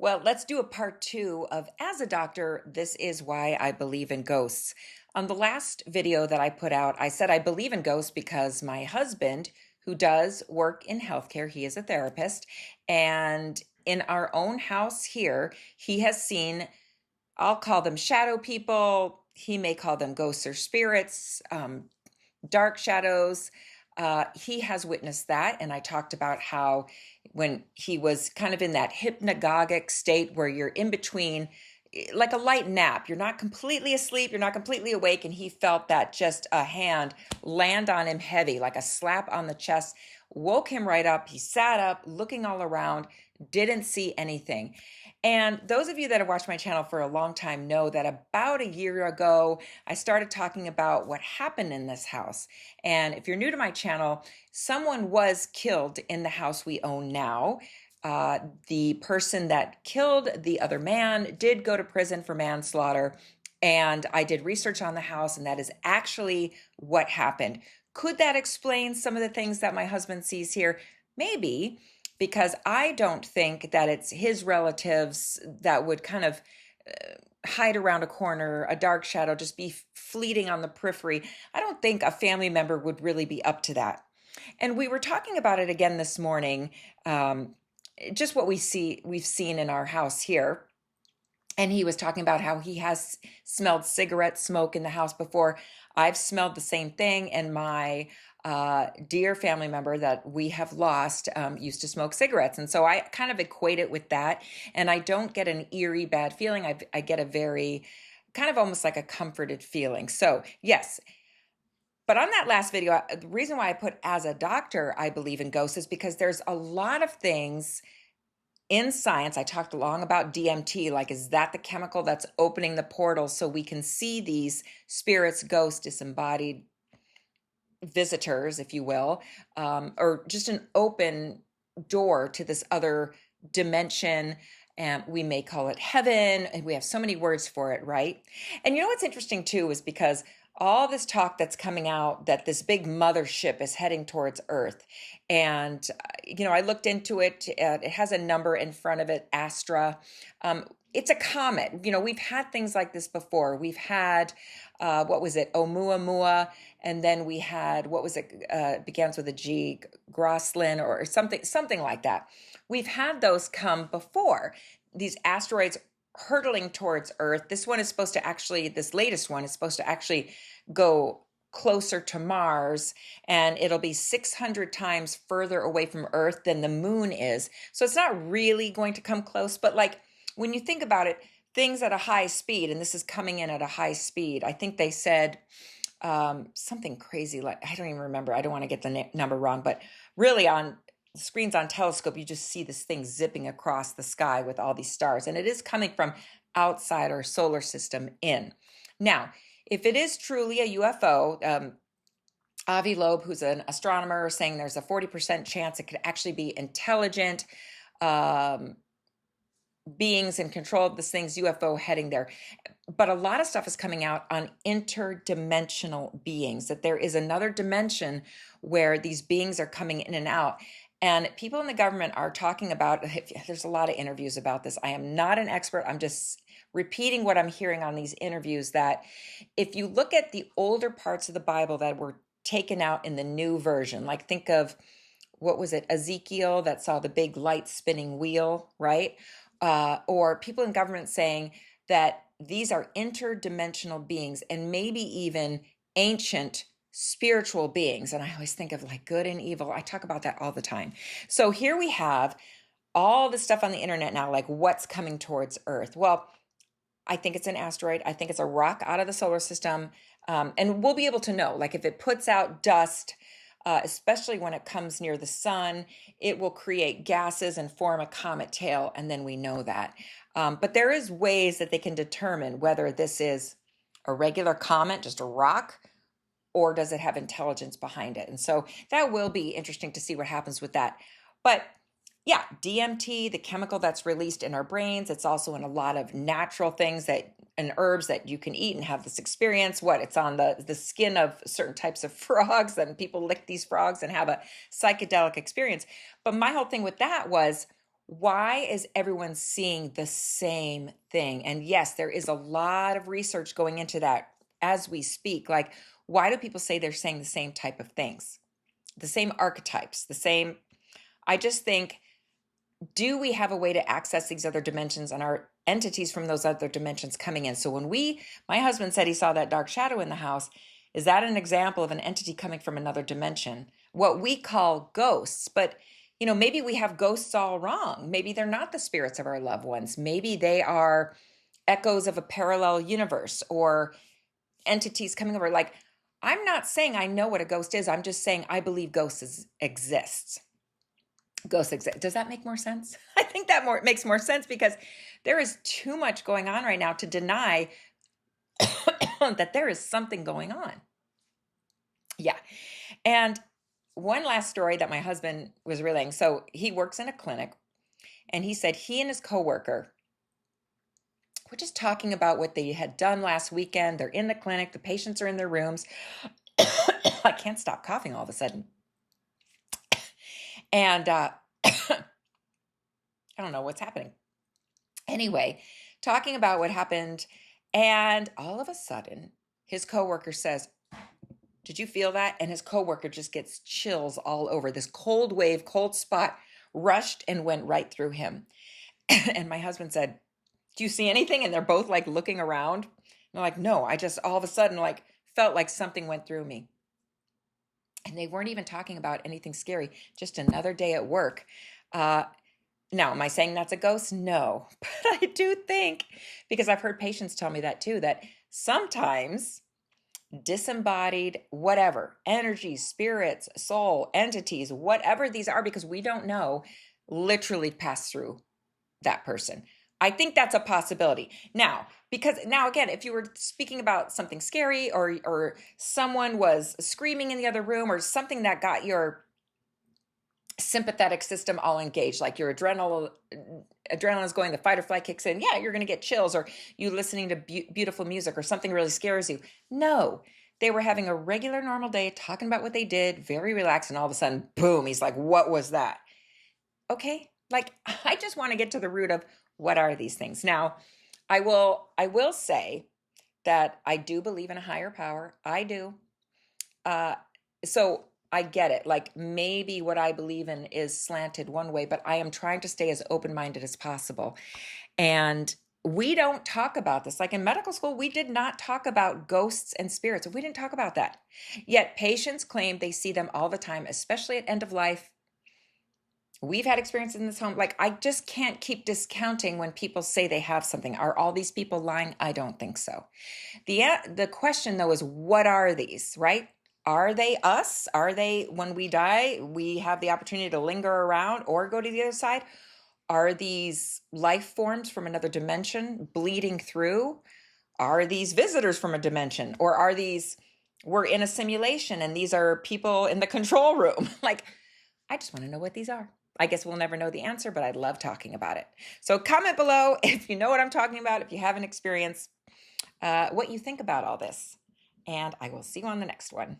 Well, let's do a part two of As a Doctor, This Is Why I Believe in Ghosts. On the last video that I put out, I said I believe in ghosts because my husband, who does work in healthcare, he is a therapist, and in our own house here, he has seen, I'll call them shadow people. He may call them ghosts or spirits, dark shadows. He has witnessed that. And I talked about how when he was kind of in that hypnagogic state where you're in between, like a light nap, you're not completely asleep, you're not completely awake. And he felt that just a hand land on him heavy, like a slap on the chest, woke him right up. He sat up, looking all around, didn't see anything. And those of you that have watched my channel for a long time know that about a year ago, I started talking about what happened in this house. And if you're new to my channel, someone was killed in the house we own now. The person that killed the other man did go to prison for manslaughter. And I did research on the house, and that is actually what happened. Could that explain some of the things that my husband sees here? Maybe, because I don't think that it's his relatives that would kind of hide around a corner, a dark shadow, just be fleeting on the periphery. I don't think a family member would really be up to that. And we were talking about it again this morning, just what we've seen in our house here. And he was talking about how he has smelled cigarette smoke in the house before. I've smelled the same thing, and my dear family member that we have lost used to smoke cigarettes. And so I kind of equate it with that. And I don't get an eerie bad feeling. I get a very kind of almost like a comforted feeling. So yes. But on that last video, the reason why I put as a doctor, I believe in ghosts is because there's a lot of things in science. I talked long about DMT, like, is that the chemical that's opening the portal so we can see these spirits, ghosts, disembodied visitors, if you will, or just an open door to this other dimension. And we may call it heaven. And we have so many words for it, right? And you know what's interesting too is because all this talk that's coming out that this big mothership is heading towards Earth. And, I looked into it. It has a number in front of it, Astra. It's a comet. We've had things like this before. We've had, what was it, Oumuamua, and then we had, what was it, begins with a G, Grosslin or something like that. We've had those come before. These asteroids hurtling towards Earth. This latest one is supposed to actually go closer to Mars, and it'll be 600 times further away from Earth than the moon is. So it's not really going to come close, but like when you think about it, things at a high speed, and this is coming in at a high speed. I think they said something crazy, like, I don't even remember. I don't want to get the number wrong, but really on screens on telescope, you just see this thing zipping across the sky with all these stars. And it is coming from outside our solar system in. Now, if it is truly a UFO, Avi Loeb, who's an astronomer, is saying there's a 40% chance it could actually be intelligent beings in control of this thing's UFO heading there. But a lot of stuff is coming out on interdimensional beings, that there is another dimension where these beings are coming in and out. And people in the government are talking about, there's a lot of interviews about this. I am not an expert. I'm just repeating what I'm hearing on these interviews, that if you look at the older parts of the Bible that were taken out in the new version, like think of, what was it, Ezekiel that saw the big light spinning wheel, right? Or people in government saying that these are interdimensional beings and maybe even ancient spiritual beings. And I always think of like good and evil. I talk about that all the time. So here we have all this stuff on the internet now, like what's coming towards Earth. Well, I think it's an asteroid. I think it's a rock out of the solar system. And we'll be able to know, like if it puts out dust, especially when it comes near the sun, it will create gases and form a comet tail. And then we know that. But there is ways that they can determine whether this is a regular comet, just a rock, or does it have intelligence behind it? And so that will be interesting to see what happens with that. But yeah, DMT, the chemical that's released in our brains, it's also in a lot of natural things and herbs that you can eat and have this experience. It's on the skin of certain types of frogs, and people lick these frogs and have a psychedelic experience. But my whole thing with that was, Why is everyone seeing the same thing? And yes, there is a lot of research going into that as we speak. Like, why do people say they're saying the same type of things, the same archetypes, the same? I just think, do we have a way to access these other dimensions and our entities from those other dimensions coming in? So when my husband said he saw that dark shadow in the house, is that an example of an entity coming from another dimension? What we call ghosts, but maybe we have ghosts all wrong. Maybe they're not the spirits of our loved ones. Maybe they are echoes of a parallel universe or entities coming over. Like, I'm not saying I know what a ghost is. I'm just saying I believe ghosts exist. Ghosts exist. Does that make more sense? I think that makes more sense because there is too much going on right now to deny that there is something going on. Yeah. And one last story that my husband was relaying. So he works in a clinic, and he said he and his coworker were just talking about what they had done last weekend. They're in the clinic. The patients are in their rooms. I can't stop coughing all of a sudden. And I don't know what's happening. Anyway, talking about what happened, and all of a sudden, his coworker says, "Did you feel that?" And his coworker just gets chills all over. This cold wave, cold spot rushed and went right through him. And my husband said, "Do you see anything?" And they're both like looking around. And they're like, "No, I just all of a sudden like felt like something went through me." And they weren't even talking about anything scary, just another day at work. Now, am I saying that's a ghost? No, but I do think, because I've heard patients tell me that too, that sometimes disembodied, whatever, energies, spirits, soul, entities, whatever these are, because we don't know, literally pass through that person. I think that's a possibility. Now, because now again, if you were speaking about something scary or someone was screaming in the other room or something that got your sympathetic system all engaged, like your adrenaline is going, the fight or flight kicks in, yeah, you're going to get chills, or you listening to beautiful music or something really scares you. No, they were having a regular normal day, talking about what they did, very relaxed, and all of a sudden, boom, he's like, "What was that?" Okay, like, I just want to get to the root of what are these things. Now, I will say that I do believe in a higher power. I do. So I get it. Like, maybe what I believe in is slanted one way, but I am trying to stay as open-minded as possible. And we don't talk about this. Like in medical school, we did not talk about ghosts and spirits. We didn't talk about that. Yet patients claim they see them all the time, especially at end of life. We've had experiences in this home. Like, I just can't keep discounting when people say they have something. Are all these people lying? I don't think so. The question, though, is what are these, right? Are they us? Are they, when we die, we have the opportunity to linger around or go to the other side? Are these life forms from another dimension bleeding through? Are these visitors from a dimension? Or are these, we're in a simulation and these are people in the control room? Like, I just want to know what these are. I guess we'll never know the answer, but I love talking about it. So comment below if you know what I'm talking about, if you have an experience, what you think about all this. And I will see you on the next one.